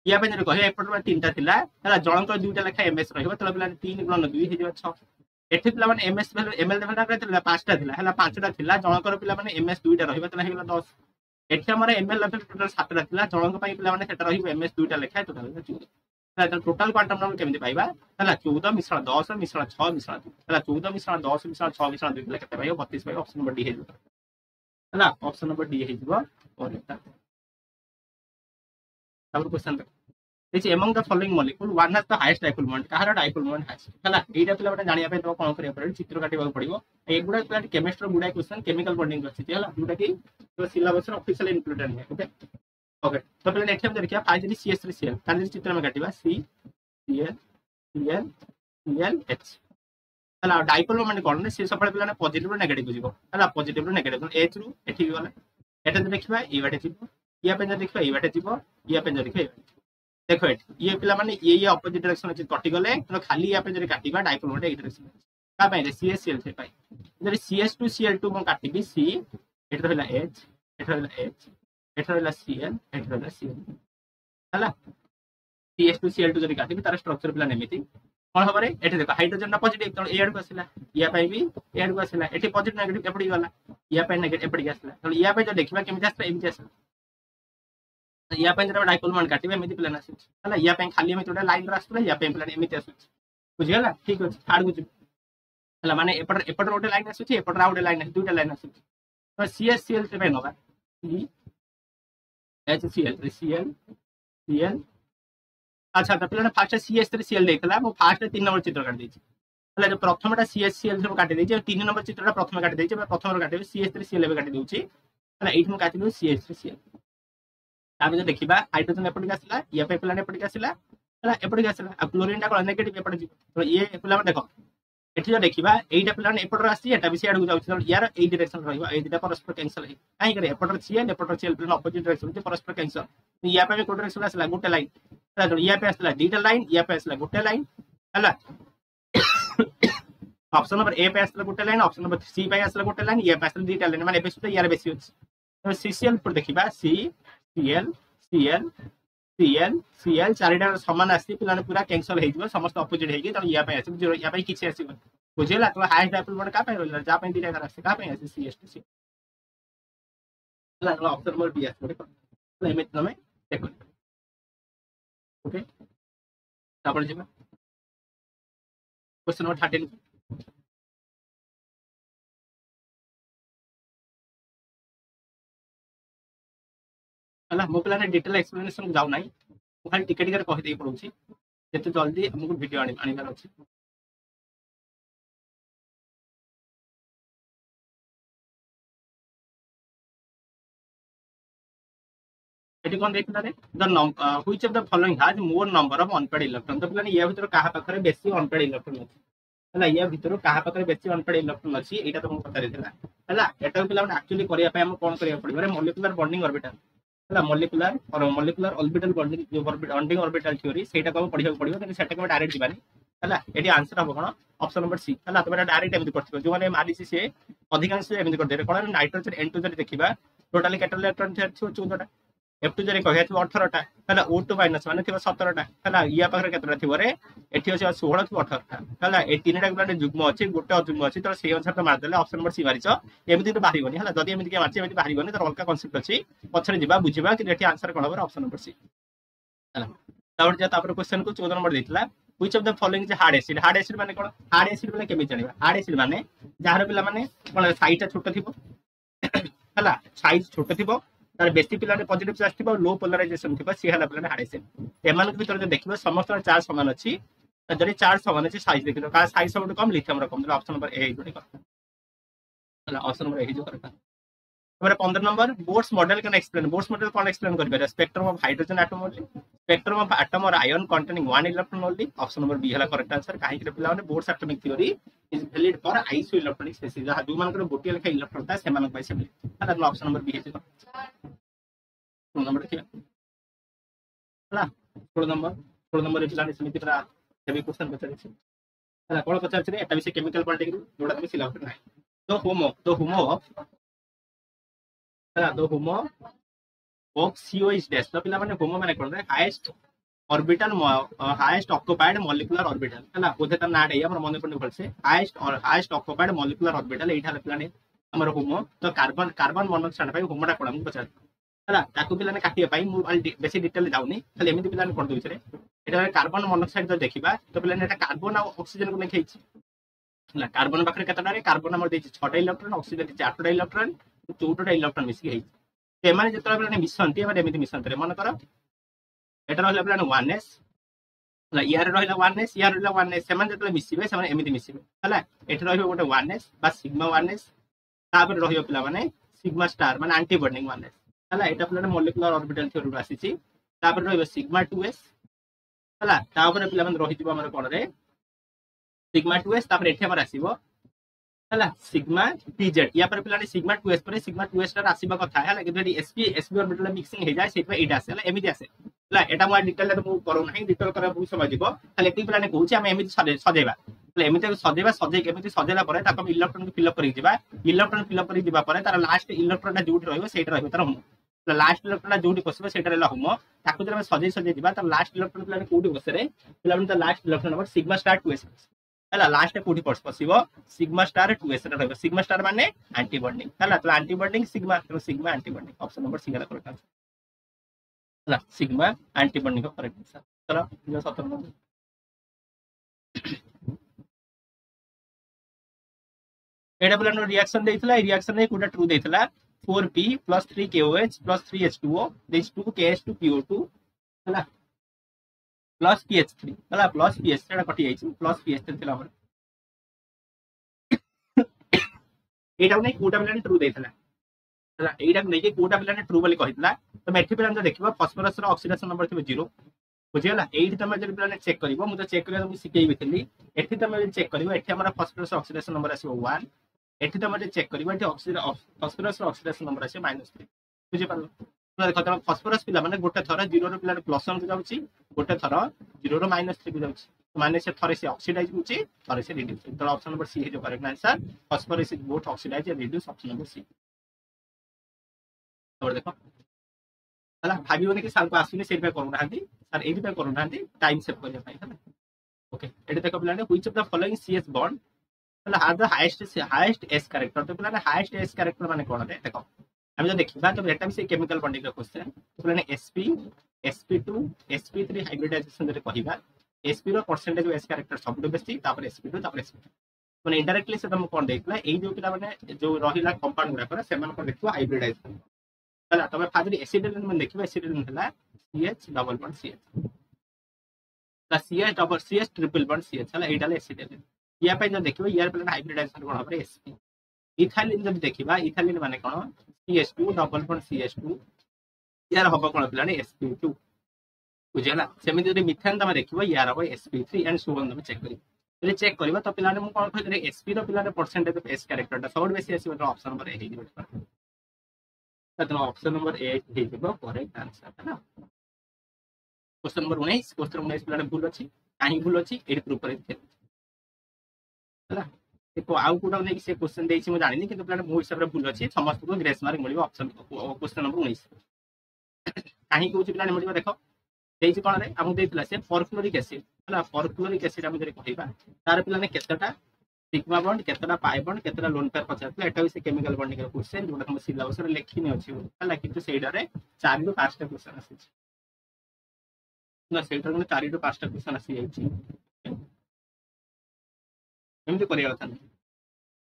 या पाई जदी कहिबा एपटर तीनटा थिला हला जण को दुईटा लेखा एमएस रहिबा तला पिला 3 × 2 हे जबा 6 एठी पिला माने एमएस वैल्यू एमएल लेवल ता थिला 5टा थिला हला 5टा थिला जण को पिला माने एमएस दुईटा रहिबा तला हेला 10 एठी हमर एमएल लेवल टोटल 7टा थिला जण को पाई पिला माने सेटा रहिबा एमएस दुईटा लेखा टोटल टोटल क्वांटम नंबर केमिति पाइबा हला 14 मिश्रण 10 मिश्रण 6 मिश्रण हला 14 मिश्रण 10 मिश्रण 6 मिश्रण 2 केते पाइबो 32 पाइबो ऑप्शन नंबर डी हे जबो हला ऑप्शन नंबर डी हे जबो और एटा तापर question this among the following molecule one has the highest dipole moment Kahar dipole moment highest हला एटा पिला बटा जानिया पे तो कोन करिया पड़े चित्र काटिबा पड़िबो एगुडा पिला केमिस्ट्री गुडा क्वेश्चन केमिकल बॉन्डिंग अछि हला गुडा की तो सिलेबस ऑफिशियल इंक्लूडेड है ओके ओके तो पहले नेक्स्ट हम देखिया 5 जदी CH3Cl तार चित्र में काटिबा C Cl Cl Cl H हला डाइपोल मोमेंट कोन ने से सफल पिलाने पॉजिटिव रो नेगेटिव जिवो हला पॉजिटिव रो नेगेटिव H रु एठी गला एटा देखिबा ई बाटे जिवो या पे देखिबा ई बाटे जिवो या पे देखिबा देखो ये पिला माने ये ऑपोजिट डायरेक्शन अछि कटि गले तो खाली या पे जरी काटिबा डाइपोल मोमेंट एक डायरेक्शन का पे रे CH से पाई जरी CH2Cl2 म काटिबी C एटा रहला H एटा रहला H एटा रहला Cl एटा रहला Cl हला CH2Cl2 जरी काटिबी तार स्ट्रक्चर पिला नेमिति कोन हबरे एठी देखो हाइड्रोजन ना पॉजिटिव तो ए आड़ को आसिला या पाई भी ए आड़ को आसिला एठी पॉजिटिव नेगेटिव एपडी गला या पाई नेगेटिव एपडी आसिला तो या पाई जो देखिबा केमिति आसिला एमिति आसिला या पे जरा डाइपोल मोमेंट काटिबे एमिति प्लान आसी हला या पे खाली एमिति ओडा लाइन रास्ता या पे प्लान एमिति आसी बुझियला ठीक अछि थार्ड बुझ हला माने एपटर ओडे लाइन आसी एपटर ओडे लाइन आसी दुटा लाइन आसी तो CHCl से पे नबा C HCl Cl Cl अच्छा तो प्लान फर्स्ट CH3Cl देखला मो फर्स्ट 3 नंबर चित्र काट देछि हला जो प्रथमटा CHCl सब काट देछि 3 नंबर चित्रटा प्रथम काट देछि प्रथम रो काटिबे CH3Cl ले काट देउछि हला एठी म काटिबे CH3Cl ताबे देखिबा हाइड्रोजन एपटिक आसिला या पे प्लान एपटिक आसिला हला एपटिक आसिला आ क्लोरीन टा कोन नेगेटिव एपट जी तो ये प्लान देखो एठी जो देखिबा एटा प्लान एपटर आसी एटा भी से आडू जाउछ तो यार ए डायरेक्शन रहइबा ए दिटा परस्पर कैंसिल है काई करे एपटर Cl प्लान ऑपोजिट डायरेक्शन जे परस्पर कैंसिल तो या पे कोन डायरेक्शन आसिला गोटे लाइन हला तो या पे आसिला दीटा लाइन या पे आसिला गोटे लाइन हला ऑप्शन नंबर ए पे आसिला गोटे लाइन ऑप्शन नंबर सी पे आसिला गोटे लाइन या पे आसिला दीटा लाइन माने बेसी तो यार बेसी होछ तो CCl पर देखिबा C Cl Cl Cl Cl चारिटा समान आसी पिलाने पूरा कैंसिल हे जिवो समस्त ऑपोजिट हेगी त या पे आसी जीरो या पे किछि आसी बुझेला तो हाई डाइपोल मोमेंट का पे रहला जा पे दीटा आसी का पे आसी CH2Cl ला ऑप्शन नंबर बी आसी तो इमेज तमे देखो ओके तापर जेबा क्वेश्चन नंबर 13 ହେଲା ମୋ ପିଲାମାନେ ଡିଟେଲ ଏକ୍ସପ୍ଲେନେସନ ଯାଉ ନାହିଁ, ମୁଁ ଖାଲି ଟିକେ ଟିକେ କହି ଦେଇ ପଡୁଛି ଯେତେ ଜଲ୍ଦି ଆମକୁ ଭିडिଓ ଆଣିବାର ଅଛି। ଏଠି କଣ ଦେଇଥିଲା ରେ which of the following has more number of unpaired electron। ତ ପିଲାମାନେ ୟା ଭିତରୁ କାହା ପାଖରେ ବେଶୀ ଅନପେଡ୍ ଇଲେକ୍ଟ୍ରନ ଅଛି, ହେଲା ୟା ଭିତରୁ କାହା ପାଖରେ ବେଶୀ ଅନପେଡ୍ ଇଲେକ୍ଟ୍ରନ ଅଛି ଏଇଟା ତମକୁ ପଚାରିଥିଲା। ହେଲା ଏଟାକୁ ପିଲାମାନେ ଆକ୍ଚୁଆଲି କରିବା ପାଇଁ ଆମକୁ କଣ କରିବାକୁ ପଡିବ, ମଲିକୁଲାର ବଣ୍ଡିଂ ଅର୍ବିଟାଲ, ହେଲା molecular orbital bonding orbital theory ସେଇଟାକୁ ଆମକୁ ପଢିବାକୁ ପଡିବ, କିନ୍ତୁ ସେଟାକୁ ଆମେ ଡାଇରେକ୍ଟ ଯିବାନି। ହେଲା ଏଠି ଆନ୍ସର ହବ କଣ ଅପସନ ନମ୍ବର ସି। ହେଲା ତମେ ଡାଇରେକ୍ଟ ଏମିତି କରିଥିବ, ଯୋଉମାନେ ମାରିଛି ସେ ଅଧିକାଂଶ ଏମିତି କରିଦେବେ। କଣ ନାଇଟ୍ରୋଜେନ N2 ଯଦି ଦେଖିବା ଟୋଟାଲି କେତେ ଇଲେକ୍ଟ୍ରନ ଥିବ 14ଟା, F2 ଯଦି କହିବା ଥିବ 18ଟା, ହେଲା O2 ମାଇନସ ମାନେ ଥିବ 17ଟା, ହେଲା ୟା ପାଖରେ କେତେଟା ଥିବ ରେ ଏଠି ଅଛି 16 ଥିବ 18ଟା, ହେଲା ଏ ତିନିଟା ଗୋଟେ ଯୁଗ୍ମ ଅଛି ଗୋଟେ ଅଯୁଗ୍ମ ଅଛି, ତ ସେଇ ଅନୁସାରେ ମାରିଦେଲେ ଅପସନ ନମ୍ବର ସି ମାରିଛ ଏମିତି ତ ବାହାରିବନି। ହେଲା ଯଦି ଏମିତି କିଏ ମାରିଛି ଏମିତି ବାହାରିବନି, ତାର ଅଲଗା କନସେପ୍ଟ ଅଛି, ପଛରେ ଯିବା ବୁଝିବା, କିନ୍ତୁ ଏଠି ଆନ୍ସର କଣ ହବ ଅପସନ ନମ୍ବର ସି। ହେଲା ତାପରେ କ୍वेଶ୍ଚନ କୁ 14 ନମ୍ବର ଦେଇଥିଲା which of the following is hard acid। Hard acid ମାନେ କଣ, ହାର୍ଡ ଏସିଡ ମାନେ କେମିତି ଜାଣିବା, ହାର୍ଡ ଏସିଡ ମାନେ ଯାହାର ପିଲା ମାନେ କଣ ସାଇଜଟା ଛୋଟ ଥିବ, ହେଲା ସାଇଜ ଛୋଟ ଥିବ, ତାର ବେଶୀ ପିଲାରେ ପଜିଟିଭ ଚାର୍ଜ ଥିବ, लो पोलराइजेशन ଥିବ, ସି ହେଲା ପିଲାରେ ହାର୍ଡ ଏସିଡ। ଏମାନଙ୍କ ଭିତରେ ଯଦି ଦେଖିବ ସମସ୍ତଙ୍କର ଚାର୍ଜ ସମାନ ଅଛି, ଯଦି ଚାର୍ଜ ସମାନ ଅଛି ସାଇଜ ଦେଖିବ କାହା ସାଇଜ ସବୁଠୁ କମ ଲିଥିୟମର କମ, ଅପସନ ନମ୍ବର ଏ ହେଇଯିବ। ହେଲା ଅପସନ नंबर ए ହେଇଯିବ କରେକ୍ଟ। ତାପରେ 15 number Bohr's model can explain. Bohr's model କଣ ଏକ୍ସପ୍ଲେନ କରିପାରିବା, spectrum of hydrogen atom only, spectrum of atom और ion containing 1 electron only. Option number B हला करेक्ट आंसर। काहे कि पिलाने Bohr's atomic theory is valid for isoelectronic species, जहां दु मानकर गोटे लेखा इलेक्ट्रॉन था से मानक पाइसे मिले। हला ऑप्शन नंबर बी हेतु 2 नंबर देखिए। हला 16 नंबर पिलाने समिति पर हेवी क्वेश्चन पचारि छै। हला कोन पचारि छै एटा विषय केमिकल पॉलिटिक्स जोडा तुम सिलेक्ट नाही। तो होमो हला तो होमो ऑफ CO इज डैश। तो पिला माने होमो माने कोन रे highest orbital highest occupied molecular orbital, हला बोधे त नाड है हमर मन पड़ने भलसे हाईएस्ट ऑक्युपाइड मॉलिक्यूलर ऑर्बिटल एठा पिलाने हमर होमो। तो कार्बन मोनोऑक्साइड भाई होमोडा कोन हम पचार हला ताकू पिलाने काटिया पाई मु बेसी डिटेल जाउनी, खाली एमिति पिलाने कोन दोइछ रे एटा कार्बन मोनोऑक्साइड जो देखिबा तो पिलाने एटा कार्बन और ऑक्सीजन को लिखाइछि। हला कार्बन पाखरे केतटा रे कार्बन हमर देछि 6टा इलेक्ट्रॉन, ऑक्सीजन देछि 8टा इलेक्ट्रॉन, 14टा इलेक्ट्रॉन मिसी हेछि। एमाने जेतरा पिलाने मिसंती एमाने एमिति मिसंतरे मन कर एटा रहला पिलाने 1s, हला यार रहला 1s यार रहला 1s, सेमान जेतले मिसिबे सेमान एमिति मिसिबे। हला एठ रहइबो गोटे 1s बा सिग्मा 1s, तापर रहियो पिला माने सिग्मा स्टार माने एंटी बॉन्डिंग 1s। हला एटा पिलाने मॉलिक्यूलर ऑर्बिटल थ्योरी आसीछि। तापर रहिबो सिग्मा 2s, हला तापर पिला माने रहिथिबो हमर कोन रे सिग्मा 2s, तापर एठी हमर आसीबो हला सिग्मा pz। या पर पिलाने सिग्मा 2s पर सिग्मा 2s टा आसीबा कथा हला कि जदी sp ऑर्बिटल मिक्सिंग हे जाय सेतबे एटा आसे हला एमिति आसे। हला एटा मु डिटेल तो मु करू नाही, डिटेल करा बहुत समय दिबो, खाली एटी पिलाने कहूची हम एमिति सजेबा। हला एमिति सजेबा सजे केमिति सजेला परे ताको इलेक्ट्रॉन को फिल अप करि दिबा, इलेक्ट्रॉन फिल अप करि दिबा परे तार लास्ट इलेक्ट्रॉन टा जोट रहइबो सेटा रहइबो तार होमो। लास्ट इलेक्ट्रॉन टा जोटी पसिबो सेटा रहला होमो, ताको जब सजे दिबा तार लास्ट इलेक्ट्रॉन पिलाने कोठी बसरे पिलाने तार last electron number sigma star 2s हला लास्ट कोठी पसिबो सिग्मा स्टार 2s रे रहइबो। सिग्मा स्टार माने एंटी बॉन्डिंग, हला तो एंटी बॉन्डिंग सिग्मा तो sigma anti bonding option number C हला करेक्ट आंसर। हला सिग्मा एंटी बॉन्डिंग का करेक्ट आंसर। चलो जो 17 नंबर एटा पिलाने रिएक्शन देइतला, ए रिएक्शन ने Kota true देइतला 4p + 3KOH + 3H2O this 2KH2PO2 हला प्लस pH3 हला प्लस pH3 एटा कटि जाइछि प्लस pH3 थिला हमर एटा नै कोटा पिलाने ट्रू देइतला। हला एटा नै के कोटा पिलाने ट्रू बोली कहितला। तो मेथि पिलाने देखिबा फास्फोरस रो ऑक्सीडेशन नंबर थिबो 0 बुझियला। एठी तमे जदि पिलाने चेक करिवो मु तो चेक करिया मु सिकेइ बिथिली। एठी तमे चेक करिवो एठी हमरा फास्फोरस ऑक्सीडेशन नंबर आसीबो 1, एठी तमे चेक करिवो एठी फास्फोरस ऑक्सीडेशन नंबर आसीबो -3 बुझि पारलो। तो देखो तमे फास्फोरस पिला माने गोटे थरा 0 रो पिलाने +1 को जाउची, गोटे थरा 0 रो -3 को जाउची, माने से थरे से ऑक्सीडाइज होची थरे से रिड्यूस। तो ऑप्शन नंबर सी है जो correct answer. Phosphorus is both oxidise and reduce, option number C. और देखो हला भाबियोनी कि साल को आसुनी सेट पे करू नाहंती सर एबी पे करू नाहंती टाइम सेव करिया पाई हला। ओके एटे देखो पिलाने which of the following CS bond हला are the highest S character. तो पिलाने हाईएस्ट S कैरेक्टर माने कोन रे देखो हम जो देखिबा तो एटा भी से केमिकल बॉन्डिंग का क्वेश्चन। तो पिलाने sp sp2 sp3 हाइब्रिडाइजेशन रे कहिबा sp रो परसेंटेज S कैरेक्टर सबटु बेसी, तापर sp2 तापर sp3 माने इनडायरेक्टली से तुम कोन देखला एई जो पिला माने जो रहिला कंपाउंड गुडा पर सेमान को देखिबा हाइब्रिडाइजेशन ହେଲା ତମେ ଫାଜରେ ଏସିଡ୍ ଏଲିମେଣ୍ଟ ଦେଖିବ ଏସିଡ୍ ଏଲିମେଣ୍ଟ ହେଲା CH डबल बॉन्ड CH ତା CH double CH triple bond CH ହେଲା ଏଇଟା ହେଲା एसिड एलिमेंट या ପାଇଁ ଯଦି ଦେଖିବ यार ପ୍ଲେନ ହାଇବ୍ରିଡାଇଜେସନ କୋଣ হবে sp इथाइलिन ଯଦି ଦେଖିବା इथाइलिन ମାନେ କୋଣ CH2 डबल बॉन्ड CH2 यार हबो कोण प्लान sp2 बुझिला सेमिति যদি मिथेन तमे देखिबो यार हबो sp3 एंड सो ऑन तमे चेक करियो એટલે ચેક કરવા તો પેલાને હું કોણ કહી sp ର પેલાને परसेंटेज ऑफ s कैरेक्टरଟା ସବୁଠୁ ବେଶી ଆସିବ ତ ऑप्शन नंबर ए ହେଇଯିବ तो ऑप्शन नंबर ए ହେଇଯିବ करेक्ट आंसर है ना क्वेश्चन नंबर 19 क्वेश्चन 19 प्लान भूल अछि काहे भूल अछि एडी प्रूफ करे हैला देखो आउ कोडा नै से क्वेश्चन देछि म जानि किंतु प्लान मो हिसाब रे भूल अछि समस्त को ग्रेस मार्क मिलिबो ऑप्शन क्वेश्चन नंबर 19 काहे कहउछि प्लान मिलिबो देखो देछि कोन रे हमु देतिला से परफ्लोरिक एसिड हैला परफ्लोरिक एसिड हम जरे कहइबा तार प्लान केतटा सिग्मा बॉन्ड केतटा पाई बॉन्ड केतटा लोन पेयर पचारला एटा भी से केमिकल बॉन्डिंग रो क्वेश्चन जोटा हम सिलेबस रे लेखिने अछि हैला किंतु सेडा रे 4 रो 5 टा क्वेश्चन आसी ना सेटा रे 4 रो 5 टा क्वेश्चन आसी जाइछि एमति करिया कथा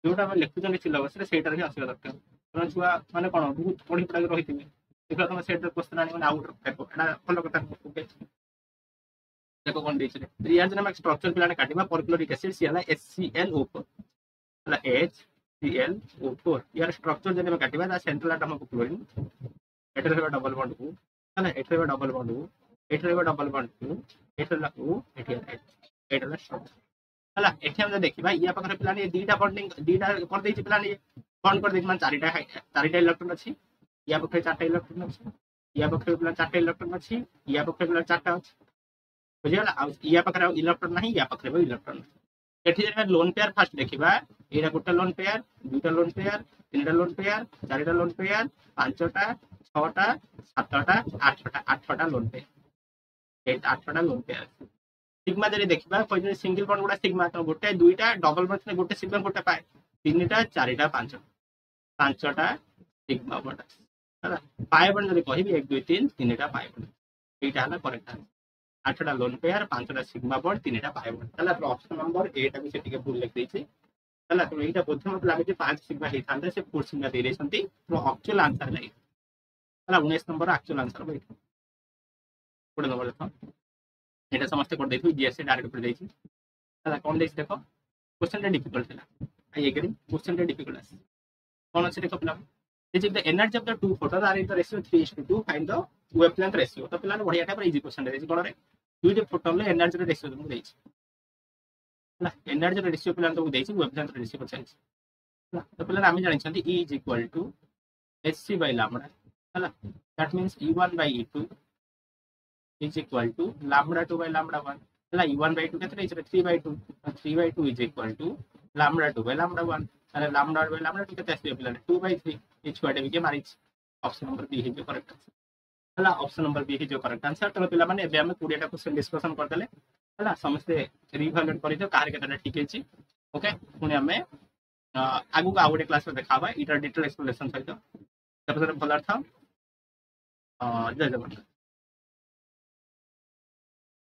जोटा हम लेखुछन सिलेबस रे सेटा रे आसी दरकार कारण छुआ माने कोन बहुत पढी पढा के रहिथिबे देखो तुम सेट रे क्वेश्चन आनी माने आउट देखो एटा फॉलो कथा ओके देखो कोन देछि रिएक्शन स्ट्रक्चर प्लान काटिबा परक्लोरिक एसिड सी हला HClO4 हला HClO4 यार स्ट्रक्चर जने में काटिबा ता सेंट्रल एटम ऑफ क्लोरीन एटर हेबा डबल बॉन्ड को हला एटर हेबा डबल बॉन्ड को एटर हेबा डबल बॉन्ड को एटर ला को एटर स्ट्रक्चर हला एठी हम देखिबा या पकर प्लान ये दीटा बॉन्डिंग दीटा कर देछि प्लान ये बॉन्ड कर देछि मान चारिटा इलेक्ट्रॉन अछि या पकर चारटा इलेक्ट्रॉन अछि या पकर प्लान चारटा इलेक्ट्रॉन अछि या पकर प्लान चारटा अछि बुझिला आ या पकर इलेक्ट्रॉन नहीं या पकर इलेक्ट्रॉन एठी जे लोन पेयर फर्स्ट देखिबा एरा गोटा लोन पेयर दुटा लोन पेयर तीनटा लोन पेयर चारटा लोन पेयर पांचटा छटा सातटा आठटा लोन पेयर एट आठटा लोन पेयर सिग्मा जरे देखिबा कोइ सिंगल बॉन्ड गुडा सिग्मा तो गोटे दुईटा डबल बॉन्ड ने गोटे सिग्मा गोटे पाए तीनटा चारटा पांचटा सिग्मा बॉन्ड हैला पाए बॉन्ड जरे कहिबी 1 2 3 तीनटा पाए बॉन्ड एटा हला करेक्ट आंसर 8टा लोन पेयर 5टा सिग्मा बॉन्ड 3टा पाए बॉन्ड हला ऑप्शन नंबर ए टा भी से टिके भूल लिख देछि हला तो एटा बोधे मत लागे जे 5 सिग्मा हे थांदे से 4 सिग्मा दे रेसंती तो एक्चुअल आंसर नै हला 19 नंबर एक्चुअल आंसर बैठ कोड नंबर देखो एटा समस्त कर देथु जीएस डायरेक्ट कर देछि हला कोन देछि देखो क्वेश्चन रे डिफिकल्ट थिला आई एग्री क्वेश्चन रे डिफिकल्ट आसी कोन अछि देखो plan This is the energy of the two photons are in the ratio 3:2. Find the wavelength ratio. तो पिलाने बढ़िया टाइप इजी क्वेश्चन दे कोन रे दुईटे फोटोन ले एनर्जी रे रेशियो तुमको देछि हला एनर्जी रे रेशियो पिलाने तुमको देछि वेवलेंथ रे रेशियो पचाइछि हला तो पिलाने आमी जानि छथि E = hc by lambda हला that means E1 by E2 = lambda 2 by lambda 1 हला E1 by 2 केते रेछि 3/2 3/2 = lambda 2 by lambda 1 अरे lambda by lambda 2 केते आसी पिलाने 2/3 ये छुआटे भी के मारिछ ऑप्शन नंबर बी हे जो करेक्ट आंसर हला ऑप्शन नंबर बी हे जो करेक्ट आंसर तो पिला माने एबे हम 20 टा क्वेश्चन डिस्कशन कर देले हला समस्त रिवैल्यूएट करि दो कार केटा ठीक हेछि ओके पुनी हमें आगु का आउटे क्लास में देखाबा इटर डिटेल एक्सप्लेनेशन सहित तब भल अर्थ जय जगन्नाथ।